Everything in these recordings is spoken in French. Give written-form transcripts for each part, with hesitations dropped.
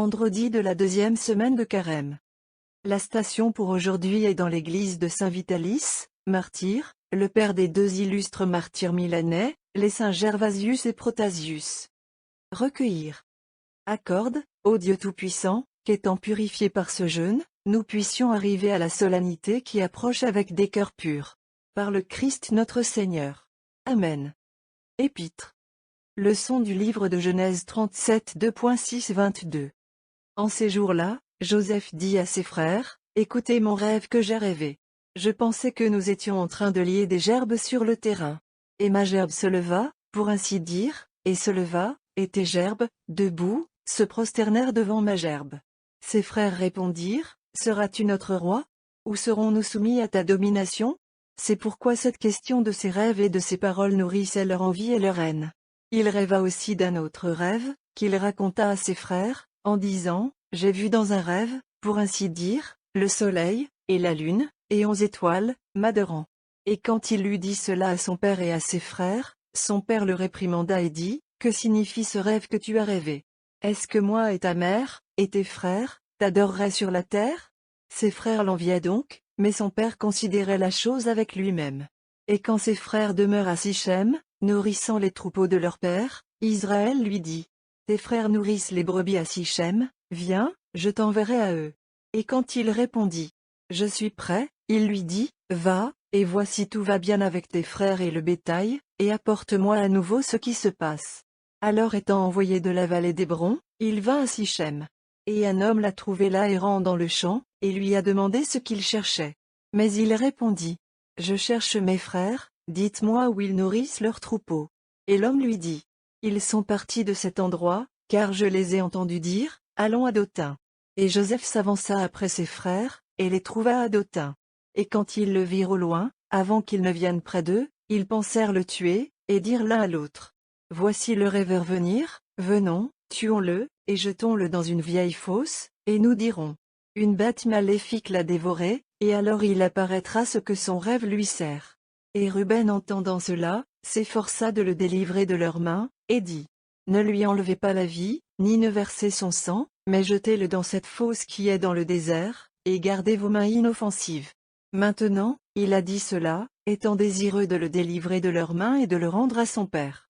vendredi de la deuxième semaine de Carême. La station pour aujourd'hui est dans l'église de Saint-Vitalis, martyr, le père des deux illustres martyrs milanais, les saints Gervasius et Protasius. Recueillir. Accorde, ô Dieu Tout-Puissant, qu'étant purifiés par ce jeûne, nous puissions arriver à la solennité qui approche avec des cœurs purs. Par le Christ notre Seigneur. Amen. Épître. Leçon du livre de Genèse 37 2.6-22. En ces jours-là, Joseph dit à ses frères, « Écoutez mon rêve que j'ai rêvé. Je pensais que nous étions en train de lier des gerbes sur le terrain. Et ma gerbe se leva, pour ainsi dire, et se leva, et tes gerbes, debout, se prosternèrent devant ma gerbe. Ses frères répondirent, « Seras-tu notre roi? Ou serons-nous soumis à ta domination ?» C'est pourquoi cette question de ses rêves et de ses paroles nourrissait leur envie et leur haine. Il rêva aussi d'un autre rêve, qu'il raconta à ses frères, en disant, « J'ai vu dans un rêve, pour ainsi dire, le soleil, et la lune, et 11 étoiles, m'adorant. » Et quand il eut dit cela à son père et à ses frères, son père le réprimanda et dit, « Que signifie ce rêve que tu as rêvé? Est-ce que moi et ta mère, et tes frères, t'adoreraient sur la terre ?» Ses frères l'enviaient donc, mais son père considérait la chose avec lui-même. Et quand ses frères demeurent à Sichem, nourrissant les troupeaux de leur père, Israël lui dit, « Tes frères nourrissent les brebis à Sichem, viens, je t'enverrai à eux. » Et quand il répondit, « Je suis prêt », il lui dit, « Va, et vois si tout va bien avec tes frères et le bétail, et apporte-moi à nouveau ce qui se passe. » Alors étant envoyé de la vallée d'Hébron, il vint à Sichem. Et un homme l'a trouvé là errant dans le champ, et lui a demandé ce qu'il cherchait. Mais il répondit, « Je cherche mes frères, dites-moi où ils nourrissent leurs troupeaux. » Et l'homme lui dit, « Ils sont partis de cet endroit, car je les ai entendus dire, allons à Dothan. » Et Joseph s'avança après ses frères, et les trouva à Dothan. Et quand ils le virent au loin, avant qu'ils ne viennent près d'eux, ils pensèrent le tuer, et dirent l'un à l'autre, « Voici le rêveur venir, venons, tuons-le, et jetons-le dans une vieille fosse, et nous dirons, une bête maléfique l'a dévoré, et alors il apparaîtra ce que son rêve lui sert. » Et Ruben entendant cela, s'efforça de le délivrer de leurs mains, et dit, « Ne lui enlevez pas la vie, ni ne versez son sang, mais jetez-le dans cette fosse qui est dans le désert, et gardez vos mains inoffensives. » Maintenant, il a dit cela, étant désireux de le délivrer de leurs mains et de le rendre à son père.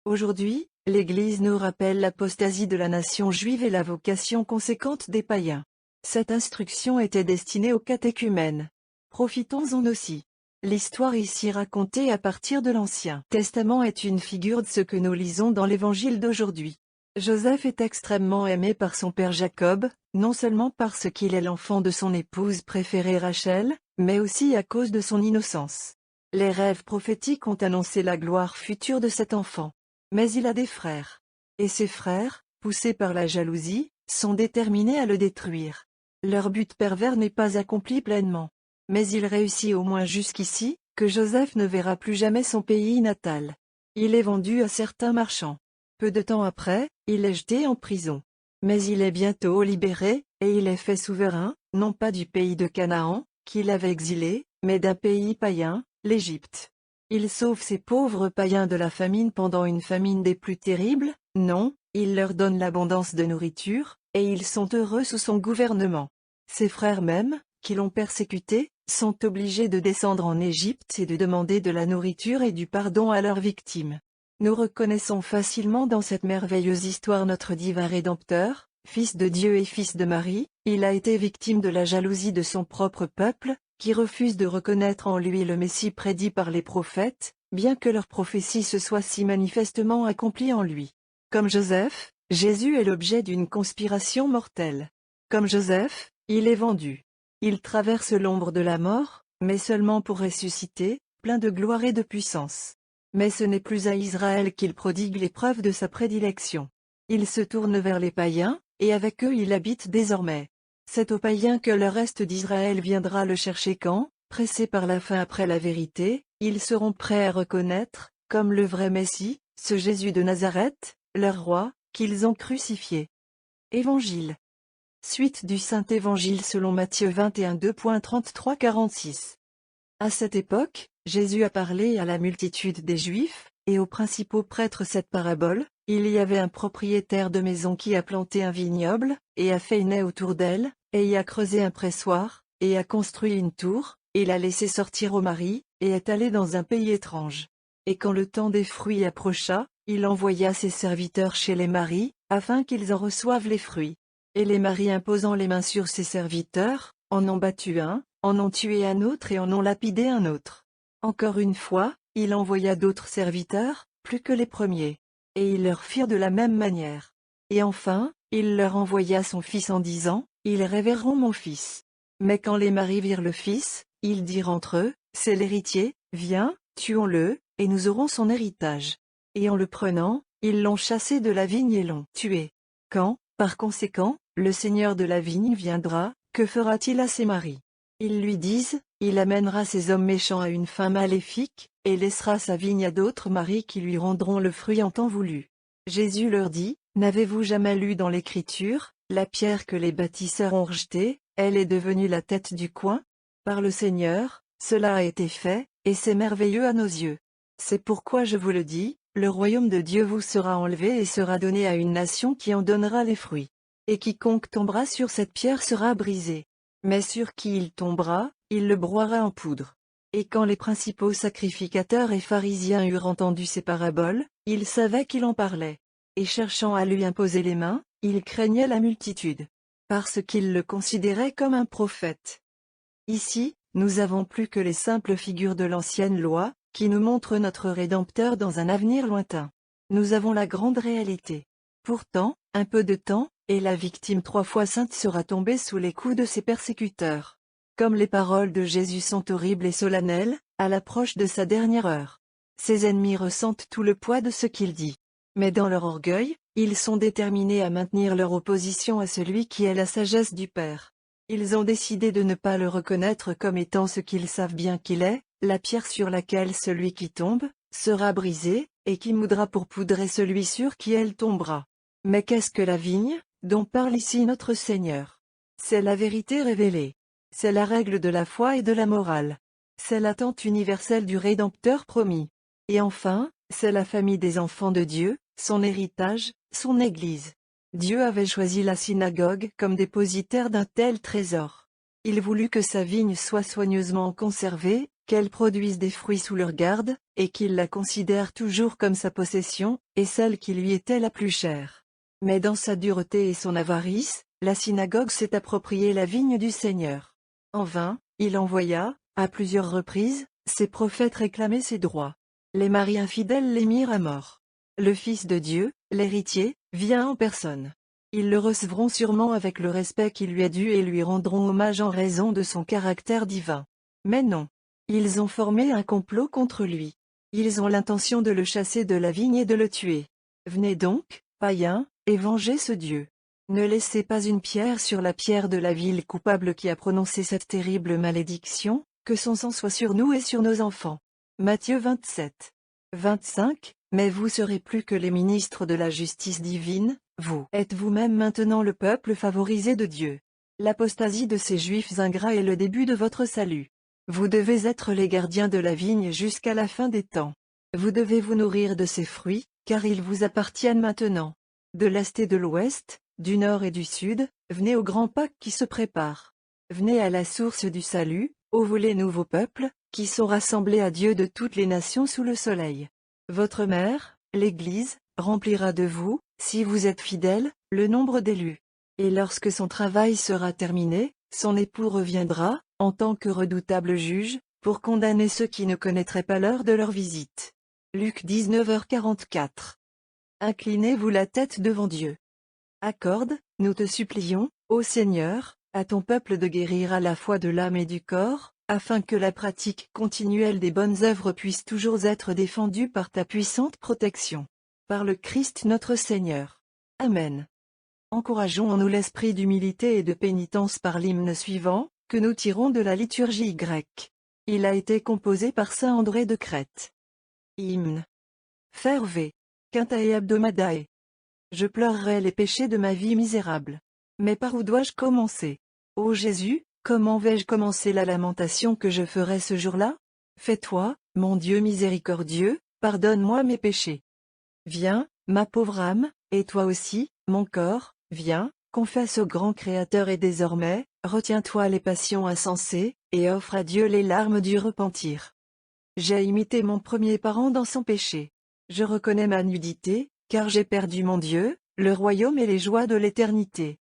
Aujourd'hui, l'Église nous rappelle l'apostasie de la nation juive et la vocation conséquente des païens. Cette instruction était destinée aux catéchumènes. Profitons-en aussi. L'histoire ici racontée à partir de l'Ancien Testament est une figure de ce que nous lisons dans l'Évangile d'aujourd'hui. Joseph est extrêmement aimé par son père Jacob, non seulement parce qu'il est l'enfant de son épouse préférée Rachel, mais aussi à cause de son innocence. Les rêves prophétiques ont annoncé la gloire future de cet enfant. Mais il a des frères. Et ses frères, poussés par la jalousie, sont déterminés à le détruire. Leur but pervers n'est pas accompli pleinement. Mais il réussit au moins jusqu'ici, que Joseph ne verra plus jamais son pays natal. Il est vendu à certains marchands. Peu de temps après, il est jeté en prison. Mais il est bientôt libéré, et il est fait souverain, non pas du pays de Canaan, qu'il avait exilé, mais d'un pays païen, l'Égypte. Il sauve ces pauvres païens de la famine pendant une famine des plus terribles, non, il leur donne l'abondance de nourriture, et ils sont heureux sous son gouvernement. Ses frères même, qui l'ont persécuté, sont obligés de descendre en Égypte et de demander de la nourriture et du pardon à leurs victimes. Nous reconnaissons facilement dans cette merveilleuse histoire notre divin Rédempteur, Fils de Dieu et Fils de Marie. Il a été victime de la jalousie de son propre peuple, qui refuse de reconnaître en lui le Messie prédit par les prophètes, bien que leur prophétie se soit si manifestement accomplie en lui. Comme Joseph, Jésus est l'objet d'une conspiration mortelle. Comme Joseph, il est vendu. Il traverse l'ombre de la mort, mais seulement pour ressusciter, plein de gloire et de puissance. Mais ce n'est plus à Israël qu'il prodigue les preuves de sa prédilection. Il se tourne vers les païens, et avec eux il habite désormais. C'est aux païens que le reste d'Israël viendra le chercher quand, pressés par la faim après la vérité, ils seront prêts à reconnaître, comme le vrai Messie, ce Jésus de Nazareth, leur roi, qu'ils ont crucifié. Évangile. Suite du Saint-Évangile selon Matthieu 21 2.33-46. À cette époque, Jésus a parlé à la multitude des Juifs, et aux principaux prêtres cette parabole. Il y avait un propriétaire de maison qui a planté un vignoble, et a fait une haie autour d'elle, et y a creusé un pressoir, et a construit une tour, et l'a laissé sortir au mari, et est allé dans un pays étrange. Et quand le temps des fruits approcha, il envoya ses serviteurs chez les maris, afin qu'ils en reçoivent les fruits. Et les maris imposant les mains sur ses serviteurs, en ont battu un, en ont tué un autre et en ont lapidé un autre. Encore une fois, il envoya d'autres serviteurs, plus que les premiers. Et ils leur firent de la même manière. Et enfin, il leur envoya son fils en disant, « Ils révéreront mon fils. » Mais quand les maris virent le fils, ils dirent entre eux, « C'est l'héritier, viens, tuons-le, et nous aurons son héritage. » Et en le prenant, ils l'ont chassé de la vigne et l'ont tué. Quand, par conséquent, le seigneur de la vigne viendra, que fera-t-il à ses maris? Ils lui disent, il amènera ces hommes méchants à une fin maléfique, et laissera sa vigne à d'autres maris qui lui rendront le fruit en temps voulu. Jésus leur dit, n'avez-vous jamais lu dans l'Écriture, la pierre que les bâtisseurs ont rejetée, elle est devenue la tête du coin? Par le Seigneur, cela a été fait, et c'est merveilleux à nos yeux. C'est pourquoi je vous le dis, le royaume de Dieu vous sera enlevé et sera donné à une nation qui en donnera les fruits. Et quiconque tombera sur cette pierre sera brisé. Mais sur qui il tombera, il le broiera en poudre. Et quand les principaux sacrificateurs et pharisiens eurent entendu ces paraboles, ils savaient qu'il en parlait. Et cherchant à lui imposer les mains, ils craignaient la multitude. Parce qu'ils le considéraient comme un prophète. Ici, nous avons plus que les simples figures de l'ancienne loi, qui nous montrent notre Rédempteur dans un avenir lointain. Nous avons la grande réalité. Pourtant, un peu de temps, et la victime 3 fois sainte sera tombée sous les coups de ses persécuteurs. Comme les paroles de Jésus sont horribles et solennelles, à l'approche de sa dernière heure. Ses ennemis ressentent tout le poids de ce qu'il dit. Mais dans leur orgueil, ils sont déterminés à maintenir leur opposition à celui qui est la sagesse du Père. Ils ont décidé de ne pas le reconnaître comme étant ce qu'ils savent bien qu'il est, la pierre sur laquelle celui qui tombe, sera brisé, et qui moudra pour poudrer celui sur qui elle tombera. Mais qu'est-ce que la vigne, dont parle ici notre Seigneur? C'est la vérité révélée. C'est la règle de la foi et de la morale. C'est l'attente universelle du Rédempteur promis. Et enfin, c'est la famille des enfants de Dieu, son héritage, son Église. Dieu avait choisi la synagogue comme dépositaire d'un tel trésor. Il voulut que sa vigne soit soigneusement conservée, qu'elle produise des fruits sous leur garde, et qu'il la considère toujours comme sa possession, et celle qui lui était la plus chère. Mais dans sa dureté et son avarice, la synagogue s'est approprié la vigne du Seigneur. En vain, il envoya, à plusieurs reprises, ses prophètes réclamer ses droits. Les maris infidèles les mirent à mort. Le Fils de Dieu, l'héritier, vient en personne. Ils le recevront sûrement avec le respect qui lui est dû et lui rendront hommage en raison de son caractère divin. Mais non. Ils ont formé un complot contre lui. Ils ont l'intention de le chasser de la vigne et de le tuer. Venez donc, païens, et vengez ce Dieu. Ne laissez pas une pierre sur la pierre de la ville coupable qui a prononcé cette terrible malédiction, que son sang soit sur nous et sur nos enfants. Matthieu 27. 25. Mais vous serez plus que les ministres de la justice divine, vous êtes vous-même maintenant le peuple favorisé de Dieu. L'apostasie de ces Juifs ingrats est le début de votre salut. Vous devez être les gardiens de la vigne jusqu'à la fin des temps. Vous devez vous nourrir de ses fruits, car ils vous appartiennent maintenant. De l'est et de l'ouest, du nord et du sud, venez au grand Pâques qui se prépare. Venez à la source du salut, ô vous les nouveaux peuples, qui sont rassemblés à Dieu de toutes les nations sous le soleil. Votre mère, l'Église, remplira de vous, si vous êtes fidèles, le nombre d'élus. Et lorsque son travail sera terminé, son époux reviendra, en tant que redoutable juge, pour condamner ceux qui ne connaîtraient pas l'heure de leur visite. Luc 19h44. Inclinez-vous la tête devant Dieu. Accorde, nous te supplions, ô Seigneur, à ton peuple de guérir à la fois de l'âme et du corps, afin que la pratique continuelle des bonnes œuvres puisse toujours être défendue par ta puissante protection. Par le Christ notre Seigneur. Amen. Encourageons en nous l'esprit d'humilité et de pénitence par l'hymne suivant, que nous tirons de la liturgie grecque. Il a été composé par saint André de Crète. Hymne. Fervé. Quintae Hebdomadae. Je pleurerai les péchés de ma vie misérable. Mais par où dois-je commencer? Ô Jésus, comment vais-je commencer la lamentation que je ferai ce jour-là? Fais-toi, mon Dieu miséricordieux, pardonne-moi mes péchés. Viens, ma pauvre âme, et toi aussi, mon corps, viens, Confesse au grand Créateur et désormais, retiens-toi les passions insensées, et offre à Dieu les larmes du repentir. J'ai imité mon premier parent dans son péché. Je reconnais ma nudité, car j'ai perdu mon Dieu, le royaume et les joies de l'éternité.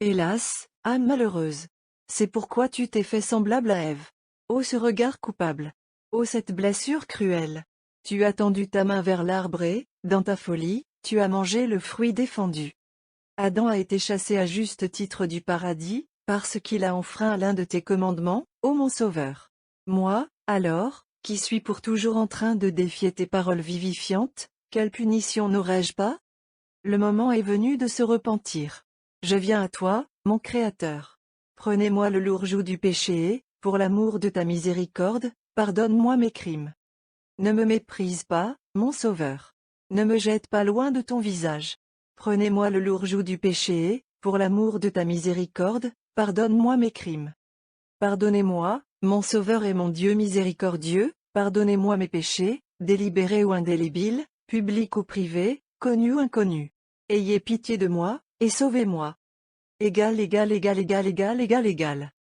Hélas, âme malheureuse. C'est pourquoi tu t'es fait semblable à Ève. Ô ce regard coupable. Ô cette blessure cruelle. Tu as tendu ta main vers l'arbre et, dans ta folie, tu as mangé le fruit défendu. Adam a été chassé à juste titre du paradis, parce qu'il a enfreint l'un de tes commandements, ô mon Sauveur. Moi, alors, qui suis pour toujours en train de défier tes paroles vivifiantes, quelle punition n'aurais-je pas? Le moment est venu de se repentir. Je viens à toi, mon Créateur. Prenez-moi le lourd joug du péché et, pour l'amour de ta miséricorde, pardonne-moi mes crimes. Ne me méprise pas, mon Sauveur. Ne me jette pas loin de ton visage. Prenez-moi le lourd joug du péché et, pour l'amour de ta miséricorde, pardonne-moi mes crimes. Pardonnez-moi, mon Sauveur et mon Dieu miséricordieux, pardonnez-moi mes péchés, délibérés ou indélébiles, publics ou privés, connus ou inconnus. Ayez pitié de moi, et sauvez-moi. Égal, égal, égal, égal, égal, égal, égal.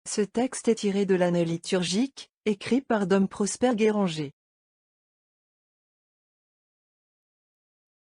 Ce texte est tiré de l'année liturgique, écrit par Dom Prosper Guéranger.